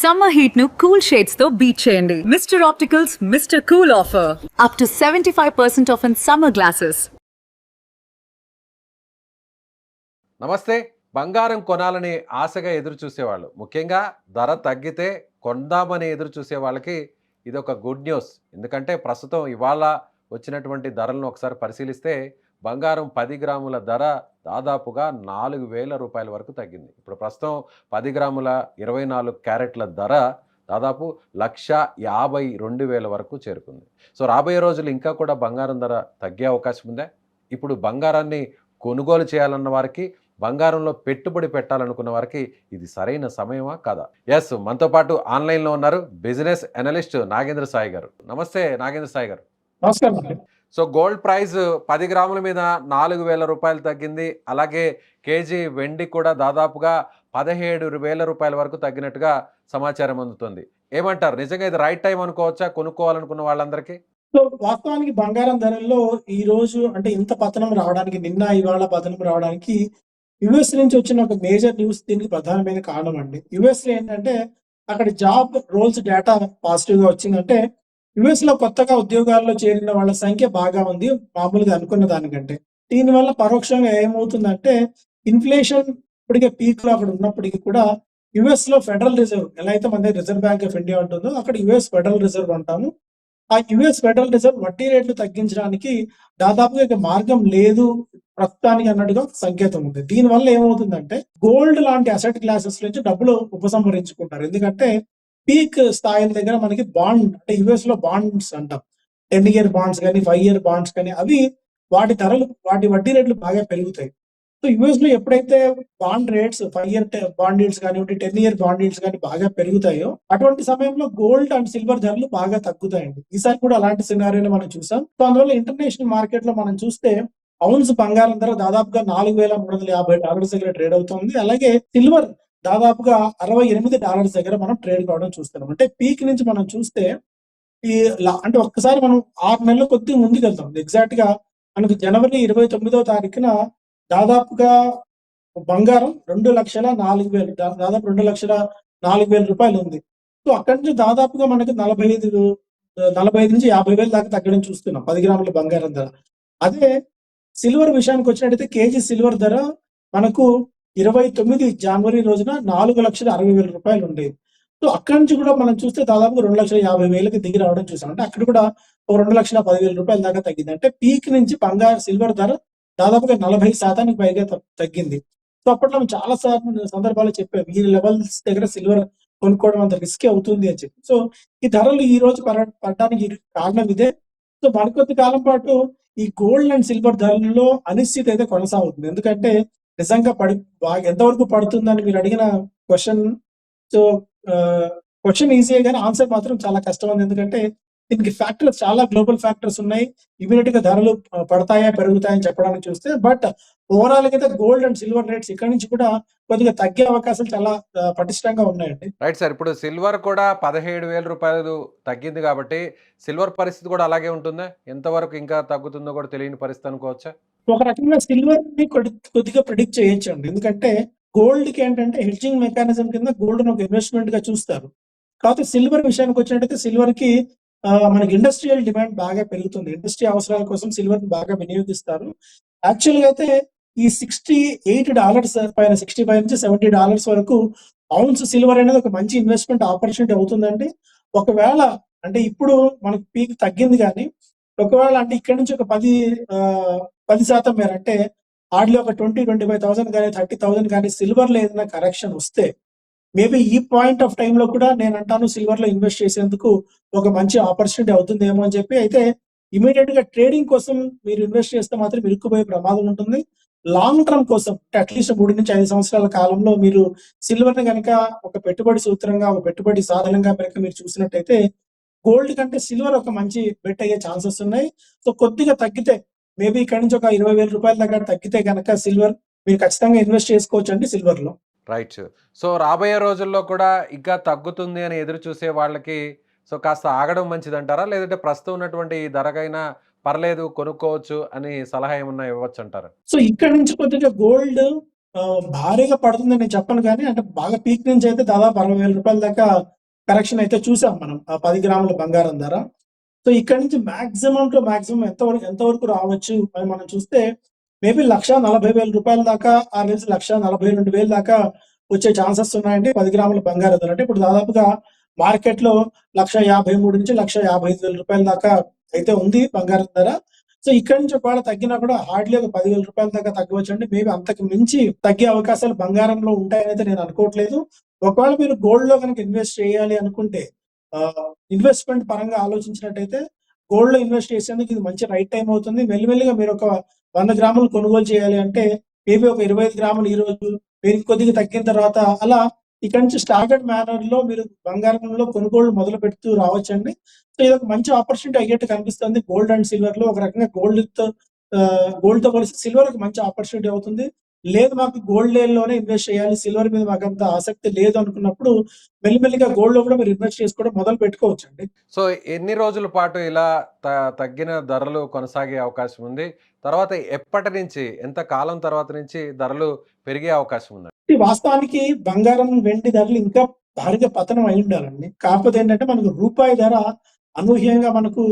Summer heat ను cool shades తో beat చేయండి. Mister opticals mister cool offer up to 75% off in summer glasses. నమస్తే. బంగారం కొనాలని ఆశగా ఎదురు చూసేవాళ్ళు, ముఖ్యంగా ధర తగ్గితే కొందామని ఎదురు చూసే వాళ్ళకి ఇది ఒక గుడ్ న్యూస్. ఎందుకంటే ప్రస్తుతం ఇవాళ వచ్చినటువంటి ధరలను ఒకసారి పరిశీలిస్తే బంగారం 10 గ్రాముల ధర దాదాపుగా 4,000 రూపాయల వరకు తగ్గింది. ఇప్పుడు ప్రస్తుతం 10 గ్రాముల 24 క్యారెట్ల ధర దాదాపు 1,52,000 వరకు చేరుకుంది. సో రాబోయే రోజులు ఇంకా కూడా బంగారం ధర తగ్గే అవకాశం ఉందా? ఇప్పుడు బంగారాన్ని కొనుగోలు చేయాలన్న వారికి, బంగారంలో పెట్టుబడి పెట్టాలనుకున్న వారికి ఇది సరైన సమయమా కాదా? ఎస్, మనతో పాటు ఆన్లైన్లో ఉన్నారు బిజినెస్ అనలిస్ట్ నాగేంద్ర సాయి గారు. నమస్తే నాగేంద్ర సాయి గారు. నమస్కారం. సో గోల్డ్ ప్రైస్ 10 గ్రాముల మీద 4,000 రూపాయలు తగ్గింది. అలాగే కేజీ వెండి కూడా దాదాపుగా 17,000 రూపాయల వరకు తగ్గినట్టుగా సమాచారం అందుతుంది. ఏమంటారు, నిజంగా ఇది రైట్ టైం అనుకోవచ్చా కొనుక్కోవాలనుకున్న వాళ్ళందరికీ? సో వాస్తవానికి బంగారం ధరల్లో ఈ రోజు అంటే ఇంత పతనం రావడానికి, నిన్న ఇవాళ పతనం రావడానికి యుఎస్ నుంచి వచ్చిన ఒక మేజర్ న్యూస్ దీనికి ప్రధానమైన కారణం అండి. యుఎస్ లో ఏంటంటే అక్కడ జాబ్ రోల్స్ డేటా పాజిటివ్ గా వచ్చిందంటే యుఎస్ లో కొత్తగా ఉద్యోగాల్లో చేరిన వాళ్ళ సంఖ్య బాగా ఉంది మామూలుగా అనుకున్న దానికంటే. దీనివల్ల పరోక్షంగా ఏమవుతుందంటే ఇన్ఫ్లేషన్ ఇప్పటికే పీక్ లో అక్కడ ఉన్నప్పటికీ కూడా యుఎస్ లో ఫెడరల్ రిజర్వ్ ఎలా అయితే మన రిజర్వ్ బ్యాంక్ ఆఫ్ ఇండియా ఉంటుందో అక్కడ యుఎస్ ఫెడరల్ రిజర్వ్ అంటాము. ఆ యుఎస్ ఫెడరల్ రిజర్వ్ వడ్డీ రేట్లు తగ్గించడానికి దాదాపుగా ఇక మార్గం లేదు ప్రస్తుతానికి అన్నట్టుగా సంకేతం ఉంది. దీనివల్ల ఏమవుతుందంటే గోల్డ్ లాంటి అసెట్ క్లాసెస్ నుంచి డబ్బులు ఉపసంహరించుకుంటారు. ఎందుకంటే పీక్ స్థాయిల దగ్గర మనకి బాండ్ అంటే యుఎస్ లో బాండ్స్ అంటాం, 10-year బాండ్స్ కానీ 5-year బాండ్స్ కానీ అవి వాటి ధరలు వాటి వడ్డీ రేట్లు బాగా పెరుగుతాయి. సో యుఎస్ లో ఎప్పుడైతే bond rates 5-year bond yields కానివ్వండి 10-year బాండ్ ఈల్డ్స్ కానీ బాగా పెరుగుతాయో అటువంటి సమయంలో గోల్డ్ అండ్ సిల్వర్ ధరలు బాగా తగ్గుతాయండి. ఈసారి కూడా అలాంటి సినారియోని మనం చూసాం. సో అందువల్ల ఇంటర్నేషనల్ మార్కెట్ లో మనం చూస్తే ఔన్స్ బంగారం ధర దాదాపుగా $4,350 దగ్గర ట్రేడ్ అవుతుంది. అలాగే సిల్వర్ దాదాపుగా $68 దగ్గర మనం ట్రేడ్ కావడం చూస్తున్నాం. అంటే పీక్ నుంచి మనం చూస్తే ఈ అంటే ఒక్కసారి మనం 6 నెలల కొద్ది ముందుకు వెళ్తాం. ఎగ్జాక్ట్ గా మనకు జనవరి 29వ తారీఖున దాదాపుగా బంగారం 2,04,000 దాదాపు 2,04,000 రూపాయలు ఉంది. సో అక్కడి నుంచి దాదాపుగా మనకి 45 నుంచి 50,000 దాకా తగ్గడం చూస్తున్నాం 10 గ్రాముల బంగారం ధర. అదే సిల్వర్ విషయానికి వచ్చినట్టయితే కేజీ సిల్వర్ ధర మనకు 29 జనవరి రోజున 4,60,000 రూపాయలు ఉండేది. సో అక్కడి నుంచి కూడా మనం చూస్తే దాదాపు 2,50,000కి దిగి రావడం చూసాం. అంటే అక్కడ కూడా 2,10,000 రూపాయల దాకా తగ్గింది. అంటే పీక్ నుంచి సిల్వర్ ధర దాదాపుగా 40% పైగా తగ్గింది. సో అప్పట్లో చాలా సందర్భాలు చెప్పాం ఈ లెవెల్స్ దగ్గర సిల్వర్ కొనుక్కోవడం అంత రిస్క్ అవుతుంది అని చెప్పి. సో ఈ ధరలు ఈ రోజు పడడానికి కారణం ఇదే. సో మరికొద్ది కాలం పాటు ఈ గోల్డ్ అండ్ సిల్వర్ ధరలలో అనిశ్చితి అయితే కొనసాగుతుంది. ఎందుకంటే నిజంగా ఎంతవరకు పడుతుందని మీరు అడిగిన క్వశ్చన్. సో క్వశ్చన్ ఈజీయే కానీ ఆన్సర్ మాత్రం చాలా కష్టం ఉంది. ఎందుకంటే దీనికి ఫ్యాక్టర్స్ చాలా గ్లోబల్ ఫ్యాక్టర్స్ ఉన్నాయి. ఇమీడియట్ గా ధరలు పడతాయా పెరుగుతాయని చెప్పడానికి చూస్తే బట్ ఓవరాల్ గా అయితే గోల్డ్ అండ్ సిల్వర్ రేట్స్ ఇక్కడ నుంచి కూడా కొద్దిగా తగ్గే అవకాశాలు చాలా పటిష్టంగా ఉన్నాయండి. Right sir. ఇప్పుడు సిల్వర్ కూడా 17,000 రూపాయలు తగ్గింది కాబట్టి సిల్వర్ పరిస్థితి కూడా అలాగే ఉంటుందా? ఎంతవరకు ఇంకా తగ్గుతుందో కూడా తెలియని పరిస్థితి అనుకోవచ్చా? ఒక రకంగా సిల్వర్ ని కొద్దిగా ప్రిడిక్ట్ చేయొచ్చు అండి. ఎందుకంటే గోల్డ్ కి ఏంటంటే హెడ్జింగ్ మెకానిజం కింద గోల్డ్ ఒక ఇన్వెస్ట్మెంట్ గా చూస్తారు. కాకపోతే సిల్వర్ విషయానికి వచ్చినట్టయితే సిల్వర్ కి మనకి ఇండస్ట్రియల్ డిమాండ్ బాగా పెరుగుతుంది. ఇండస్ట్రీ అవసరాల కోసం సిల్వర్ ని బాగా వినియోగిస్తారు. యాక్చువల్ గా అయితే ఈ $68 పైన $65 నుంచి $70 వరకు ఔన్స్ సిల్వర్ అనేది ఒక మంచి ఇన్వెస్ట్మెంట్ ఆపర్చునిటీ అవుతుందండి. ఒకవేళ అంటే ఇప్పుడు మనకి పీక్ తగ్గింది కానీ ఒకవేళ అంటే ఇక్కడ నుంచి ఒక 10% మేర అంటే హార్డ్లీ ఒక 20,000-25,000 కానీ 30,000 కానీ సిల్వర్ లో ఏదైనా కరెక్షన్ వస్తే మేబీ ఈ పాయింట్ ఆఫ్ టైమ్ లో కూడా నేను అంటాను సిల్వర్ లో ఇన్వెస్ట్ చేసేందుకు ఒక మంచి ఆపర్చునిటీ అవుతుందేమో అని చెప్పి. అయితే ఇమీడియట్ గా ట్రేడింగ్ కోసం మీరు ఇన్వెస్ట్ చేస్తే మాత్రం ఇరుక్కుపోయే ప్రమాదం ఉంటుంది. లాంగ్ టర్మ్ కోసం అట్లీస్ట్ 3 నుంచి 5 సంవత్సరాల కాలంలో మీరు సిల్వర్ ని కనుక ఒక పెట్టుబడి సూత్రంగా ఒక పెట్టుబడి సాధనంగా కనుక మీరు చూసినట్టయితే గోల్డ్ కంటే సిల్వర్ ఒక మంచి బెట్ అయ్యే ఛాన్సెస్ ఉన్నాయి. సో కొద్దిగా తగ్గితే మేబీ ఇక్కడ నుంచి ఒక 20,000 రూపాయల దగ్గర తగ్గితే కనుక సిల్వర్ మీరు ఖచ్చితంగా ఇన్వెస్ట్ చేసుకోవచ్చు అండి సిల్వర్ లో. రైట్. సో రాబోయే రోజుల్లో కూడా ఇంకా తగ్గుతుంది అని ఎదురు చూసే వాళ్ళకి సో కాస్త ఆగడం మంచిదంటారా? లేదంటే ప్రస్తుతం ఉన్నటువంటి ఈ ధరకైనా పర్లేదు కొనుక్కోవచ్చు అని సలహా ఏమన్నా ఇవ్వచ్చు అంటారా? సో ఇక్కడ నుంచి కొద్దిగా గోల్డ్ భారీగా పడుతుందని నేను చెప్పను గానీ, అంటే బాగా పీక్ నుంచి అయితే దాదాపు రూ. 60,000 దాకా కరెక్షన్ అయితే చూసాం మనం. 10 గ్రాముల బంగారం ధర. సో ఇక్కడి నుంచి మాక్సిమం టు మాక్సిమం ఎంతవరకు రావచ్చు అని మనం చూస్తే మేబీ రూ. 1,40,000 దాకా ఆ నుంచి 1,42,000 దాకా వచ్చే ఛాన్సెస్ ఉన్నాయండి 10 గ్రాముల బంగారం ధర. అంటే ఇప్పుడు దాదాపుగా మార్కెట్‌లో 1,53,00,000-1,55,000 దాకా అయితే ఉంది బంగారం ధర. సో ఇక్కడి నుంచి ఒకవేళ తగ్గినా కూడా హార్డ్‌లీ ఒక రూ. 10,000 దాకా తగ్గవచ్చండి. మేబీ అంతకు మించి తగ్గే అవకాశాలు బంగారంలో ఉంటాయనైతే నేను అనుకోవట్లేదు. ఒకవేళ మీరు గోల్డ్‌లో గనుక ఇన్వెస్ట్ చేయాలి అనుకుంటే ఇన్వెస్ట్‌మెంట్ పరంగా ఆలోచించినట్టయితే గోల్డ్‌లో ఇన్వెస్ట్ చేసేందుకు ఇది మంచి రైట్ టైమ్ అవుతుంది. మెల్లిమెల్లిగా మీరొక 100 గ్రాములు కొనుగోలు చేయాలి అంటే మేబీ ఒక 25 గ్రాములు ఈరోజు, మీరు కొద్దిగా తగ్గిన తర్వాత అలా ఇక్కడి నుంచి స్టాగర్డ్ మేనర్‌లో మీరు బంగారంలో కొనుగోళ్లు మొదలుపెడుతూ రావచ్చండి. సో ఇదొక మంచి ఆపర్చునిటీ అయ్యేట్టు కనిపిస్తుంది. గోల్డ్ అండ్ సిల్వర్‌లో ఒక రకంగా గోల్డ్‌తో పోలిస్తే సిల్వర్ ఒక మంచి ఆపర్చునిటీ అవుతుంది. లేదు మాకు గోల్డ్ లోనే ఇన్వెస్ట్ చేయాలి, సిల్వర్ మీద మాకంత ఆసక్తి లేదు అనుకున్నప్పుడు మెల్లిమెల్లిగా గోల్డ్‌లో కూడా మీరు ఇన్వెస్ట్ చేసుకోవడం మొదలు పెట్టుకోవచ్చండి. సో ఎన్ని రోజుల పాటు ఇలా తగ్గిన ధరలు కొనసాగే అవకాశం ఉంది? తర్వాత ఎప్పటి నుంచి, ఎంత కాలం తర్వాత నుంచి ధరలు పెరిగే అవకాశం ఉందండి? వాస్తవానికి బంగారం, వెండి ధరలు ఇంకా భారీగా పతనం అయి ఉండాలండి. కాకపోతే ఏంటంటే మనకు రూపాయి ధర అనూహ్యంగా మనకు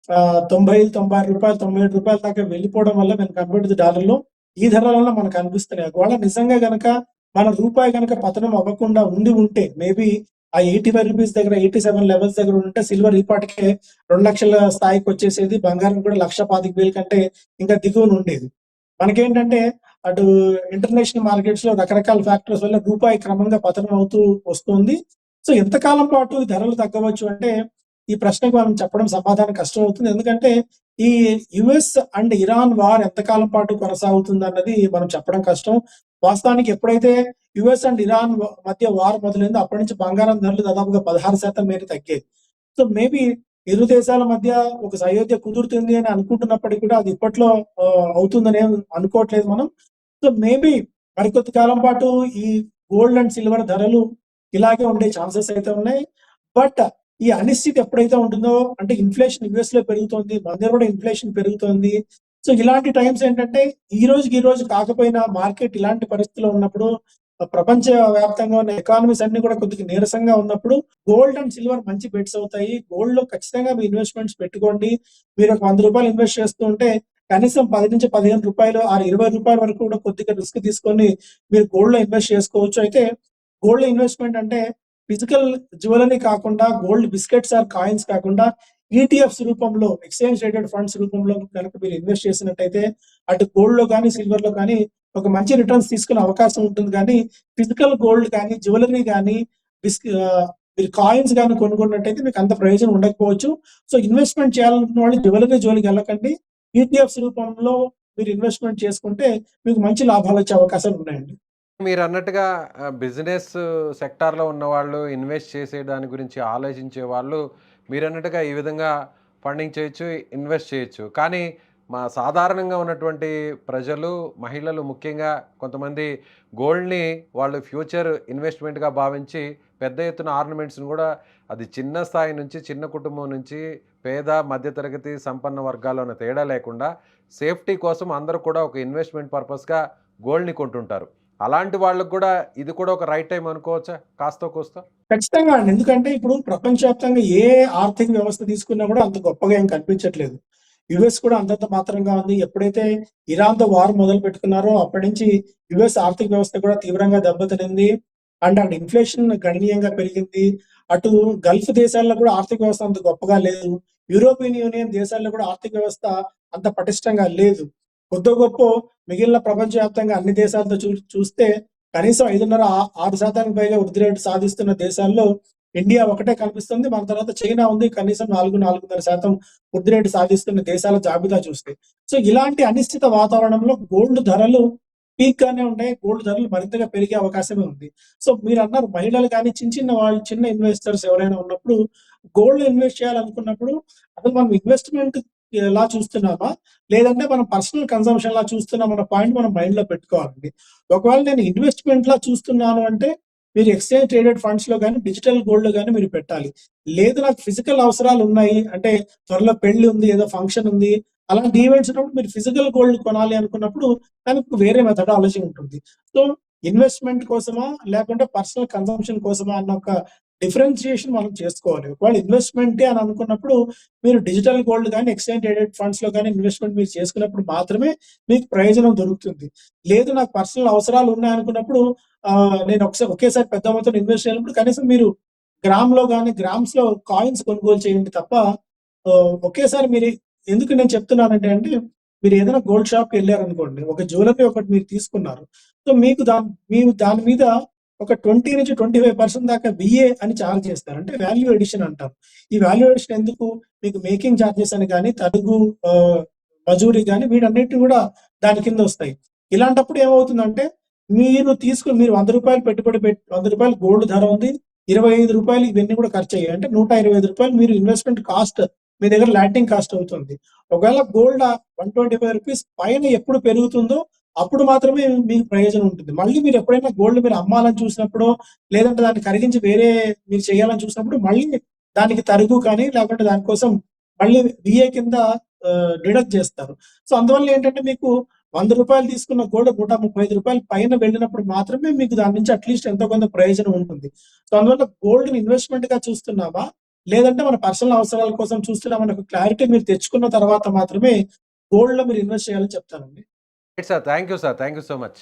రూ. 90, రూ. 96, రూ. 97 దాకా వెళ్ళిపోవడం వల్ల మనకు కంపేర్డ్ టు డాలర్‌లో ఈ ధరలలో మనకు అనిపిస్తున్నాయి. ఒకవేళ నిజంగా గనక మన రూపాయి గనక పతనం అవ్వకుండా ఉంటే మేబీ ఆ రూ. 85 దగ్గర, 87 లెవెల్స్ దగ్గర ఉంటే సిల్వర్ ఈ పాటికే 2,00,000 స్థాయికి వచ్చేసేది. బంగారం కూడా 1,25,000 కంటే ఇంకా దిగువన ఉండేది. మనకేంటంటే అటు ఇంటర్నేషనల్ మార్కెట్స్‌లో రకరకాల ఫ్యాక్టర్స్ వల్ల రూపాయి క్రమంగా పతనం అవుతూ వస్తుంది. సో ఎంతకాలం పాటు ఈ ధరలు తగ్గవచ్చు అంటే ఈ ప్రశ్నకు మనం చెప్పడం సమాధానం కష్టం అవుతుంది. ఎందుకంటే ఈ యూఎస్ అండ్ ఇరాన్ వార్ ఎంతకాలం పాటు కొనసాగుతుందన్నది మనం చెప్పడం కష్టం. వాస్తవానికి ఎప్పుడైతే యూఎస్ అండ్ ఇరాన్ మధ్య వార్ మొదలైందో అప్పటి నుంచి బంగారం ధరలు దాదాపుగా 16% మేర తగ్గాయి. సో మేబీ ఇరు దేశాల మధ్య ఒక సయోధ్య కుదురుతుంది అని అనుకుంటున్నప్పటికీ కూడా అది ఇప్పట్లో అవుతుందని అనుకోవట్లేదు మనం. సో మేబీ మరికొద్ది కాలం పాటు ఈ గోల్డ్ అండ్ సిల్వర్ ధరలు ఇలాగే ఉండే ఛాన్సెస్ అయితే ఉన్నాయి. బట్ ఈ అనిశ్చితి ఎప్పుడైతే ఉంటుందో, అంటే ఇన్ఫ్లేషన్ యూఎస్ లో పెరుగుతోంది, మన దగ్గర కూడా ఇన్ఫ్లేషన్ పెరుగుతోంది. సో ఇలాంటి టైమ్స్ ఏంటంటే ఈ రోజు కాకపోయినా మార్కెట్ ఇలాంటి పరిస్థితుల్లో ఉన్నప్పుడు ప్రపంచ వ్యాప్తంగా ఉన్న ఎకానమీస్ అన్ని కూడా కొద్దిగా నీరసంగా ఉన్నప్పుడు గోల్డ్ అండ్ సిల్వర్ మంచి బెట్స్ అవుతాయి. గోల్డ్ లో ఖచ్చితంగా మీ ఇన్వెస్ట్మెంట్స్ పెట్టుకోండి. మీరు ఒక రూ. 100 ఇన్వెస్ట్ చేస్తూ ఉంటే కనీసం రూ. 10-15 ఆర్ రూ. 20 వరకు కూడా కొద్దిగా రిస్క్ తీసుకొని మీరు గోల్డ్ లో ఇన్వెస్ట్ చేసుకోవచ్చు. అయితే గోల్డ్ ఇన్వెస్ట్మెంట్ అంటే ఫిజికల్ జ్యువెలరీ కాకుండా, గోల్డ్ బిస్కెట్స్ ఆర్ కాయిన్స్ కాకుండా ఈటీఎఫ్స్ రూపంలో, ఎక్స్చేంజ్ ట్రేడెడ్ ఫండ్స్ రూపంలో కనుక మీరు ఇన్వెస్ట్ చేసినట్టయితే అటు గోల్డ్ లో కానీ, సిల్వర్ లో కానీ ఒక మంచి రిటర్న్స్ తీసుకునే అవకాశం ఉంటుంది. కానీ ఫిజికల్ గోల్డ్ కానీ, జ్యువెలరీ కానీ, మీరు కాయిన్స్ కానీ కొనుక్కున్నట్టయితే మీకు అంత ప్రయోజనం ఉండకపోవచ్చు. సో ఇన్వెస్ట్మెంట్ చేయాలనుకున్న వాళ్ళు జ్యువెలరీ జోలికి వెళ్ళకండి. ఈటీఎఫ్స్ రూపంలో మీరు ఇన్వెస్ట్మెంట్ చేసుకుంటే మీకు మంచి లాభాలు వచ్చే అవకాశాలు ఉన్నాయండి. మీరన్నట్టుగా బిజినెస్ సెక్టార్‌లో ఉన్నవాళ్ళు, ఇన్వెస్ట్ చేసే దాని గురించి ఆలోచించే వాళ్ళు మీరన్నట్టుగా ఈ విధంగా ఫండింగ్ చేయొచ్చు, ఇన్వెస్ట్ చేయొచ్చు. కానీ సాధారణంగా ఉన్నటువంటి ప్రజలు, మహిళలు ముఖ్యంగా కొంతమంది గోల్డ్‌ని వాళ్ళు ఫ్యూచర్ ఇన్వెస్ట్‌మెంట్‌గా భావించి పెద్ద ఎత్తున ఆర్నమెంట్స్‌ని కూడా, అది చిన్న స్థాయి నుంచి, చిన్న కుటుంబం నుంచి పేద, మధ్యతరగతి, సంపన్న వర్గాల్లో ఉన్న తేడా లేకుండా సేఫ్టీ కోసం అందరూ కూడా ఒక ఇన్వెస్ట్‌మెంట్ పర్పస్‌గా గోల్డ్‌ని కొంటుంటారు. అలాంటి వాళ్ళకి కూడా ఇది కూడా ఒక రైట్ టైమ్ అనుకోవచ్చా కాస్తో కూస్తో? ఖచ్చితంగా అండి. ఎందుకంటే ఇప్పుడు ప్రపంచవ్యాప్తంగా ఏ ఆర్థిక వ్యవస్థ తీసుకున్నా కూడా అంత గొప్పగా ఏం కనిపించట్లేదు. యూఎస్ కూడా అంతంత మాత్రంగా ఉంది. ఎప్పుడైతే ఇరాన్‌తో వార్ మొదలు పెట్టుకున్నారో అప్పటి నుంచి యూఎస్ ఆర్థిక వ్యవస్థ కూడా తీవ్రంగా దెబ్బతినింది. అండ్ అక్కడ ఇన్ఫ్లేషన్ గణనీయంగా పెరిగింది. అటు గల్ఫ్ దేశాల్లో కూడా ఆర్థిక వ్యవస్థ అంత గొప్పగా లేదు. యూరోపియన్ యూనియన్ దేశాల్లో కూడా ఆర్థిక వ్యవస్థ అంత పటిష్టంగా లేదు. కొద్దో గొప్పో మిగిలిన ప్రపంచవ్యాప్తంగా అన్ని దేశాలతో చూస్తే కనీసం 5.5-6% పైగా వృద్ధి రేటు సాధిస్తున్న దేశాల్లో ఇండియా ఒకటే కనిపిస్తుంది. మన తర్వాత చైనా ఉంది. కనీసం 4-4.5% వృద్ధి రేటు సాధిస్తున్న దేశాల జాబితా చూస్తే. సో ఇలాంటి అనిశ్చిత వాతావరణంలో గోల్డ్ ధరలు పీక్ గానే ఉంటాయి. గోల్డ్ ధరలు మరింతగా పెరిగే అవకాశమే ఉంది. సో మీరన్నారు మహిళలు కానీ, చిన్న వాళ్ళు, చిన్న ఇన్వెస్టర్స్ ఎవరైనా ఉన్నప్పుడు గోల్డ్ ఇన్వెస్ట్ చేయాలనుకున్నప్పుడు అసలు మనం ఇన్వెస్ట్‌మెంట్ ఎలా చూస్తున్నామా? లేదంటే మనం పర్సనల్ కన్సంప్షన్‌లా చూస్తున్నామా అన్న పాయింట్ మనం మైండ్‌లో పెట్టుకోవాలండి. ఒకవేళ నేను ఇన్వెస్ట్‌మెంట్‌లా చూస్తున్నాను అంటే మీరు ఎక్స్‌చేంజ్ ట్రేడెడ్ ఫండ్స్‌లో గాని, డిజిటల్ గోల్డ్‌లో గాని మీరు పెట్టాలి. లేదు నాకు ఫిజికల్ అవసరాలు ఉన్నాయి అంటే త్వరలో పెళ్లి ఉంది, ఏదో ఫంక్షన్ ఉంది, అలాంటి ఈవెంట్స్ ఉన్నప్పుడు మీరు ఫిజికల్ గోల్డ్ కొనాలి అనుకున్నప్పుడు దానికి వేరే మెథడాలజీ ఉంటుంది. సో, ఇన్వెస్ట్‌మెంట్ కోసమా? లేకుంటే పర్సనల్ కన్సంప్షన్ కోసమా? అన్న ఒక డిఫరెన్షియేషన్ మనం చేసుకోవాలి. ఒకవేళ ఇన్వెస్ట్‌మెంటే అని అనుకున్నప్పుడు మీరు డిజిటల్ గోల్డ్ గాని, ఎక్స్‌చేంజ్ ట్రేడెడ్ ఫండ్స్‌లో గాని ఇన్వెస్ట్‌మెంట్ మీరు చేసుకున్నప్పుడు మాత్రమే మీకు ప్రయోజనం దొరుకుతుంది. లేదు నాకు పర్సనల్ అవసరాలు ఉన్నాయనుకున్నప్పుడు నేను ఒకేసారి పెద్ద మొత్తంలో ఇన్వెస్ట్ చేయాలన్నప్పుడు కనీసం మీరు గ్రామ్‌లో గాని, గ్రామ్స్‌లో కాయిన్స్ కొనుగోలు చేయండి తప్ప ఒకేసారి మీరు ఎందుకు నేను చెప్తున్నానంటే అండి, మీరు ఏదైనా గోల్డ్ షాప్‌కెళ్లారనుకోండి, ఒక జ్యువెలరీ ఒకటి మీరు తీసుకున్నారు. సో, మీరు దాని మీద ఒక 20-25% దాకా వీఏ అని చార్జ్ చేస్తారు. అంటే వాల్యూ అడిషన్ అంటారు. ఈ వాల్యూ అడిషన్ ఎందుకు? మీకు మేకింగ్ చార్జెస్ అని గాని, తరుగు మజూరీ గాని వీటన్నిటిని కూడా దాని కింద వస్తాయి. ఇలాంటప్పుడు ఏమవుతుందంటే, మీరు రూ. 100 పెట్టుబడి రూ. 100 గోల్డ్ ధర ఉంది. రూ. 25 ఇవన్నీ కూడా ఖర్చయ్యాయి. అంటే రూ. 125 మీరు ఇన్వెస్ట్‌మెంట్ కాస్ట్ మీ దగ్గర ల్యాండింగ్ కాస్ట్ అవుతుంది. ఒకవేళ గోల్డ్ రూ. 125 పైన ఎప్పుడు పెరుగుతుందో అప్పుడు మాత్రమే మీకు ప్రయోజనం ఉంటుంది. మళ్ళీ మీరు ఎప్పుడైనా గోల్డ్ మీరు అమ్మాలని చూసినప్పుడో, లేదంటే దాన్ని కరిగించి వేరే మీరు చేయాలని చూసినప్పుడు మళ్ళీ దానికి తరుగు కానీ, లేకుంటే దానికోసం మళ్ళీ వీఏ కింద డిడక్ట్ చేస్తారు. సో, అందువల్ల ఏంటంటే మీకు రూ. 100 తీసుకున్న గోల్డ్ రూ. 135 పైన వెళ్ళినప్పుడు మాత్రమే మీకు దాని నుంచి అట్‌లీస్ట్ ఎంతో కొంత ప్రయోజనం ఉంటుంది. సో, అందువల్ల గోల్డ్‌ని ఇన్వెస్ట్‌మెంట్‌గా చూస్తున్నామా? లేదంటే మన పర్సనల్ అవసరాల కోసం చూస్తున్నామని ఒక క్లారిటీ మీరు తెచ్చుకున్న తర్వాత మాత్రమే గోల్డ్‌లో మీరు ఇన్వెస్ట్ చేయాలని చెప్తానండి. Right sir. Thank you sir. Thank you so much.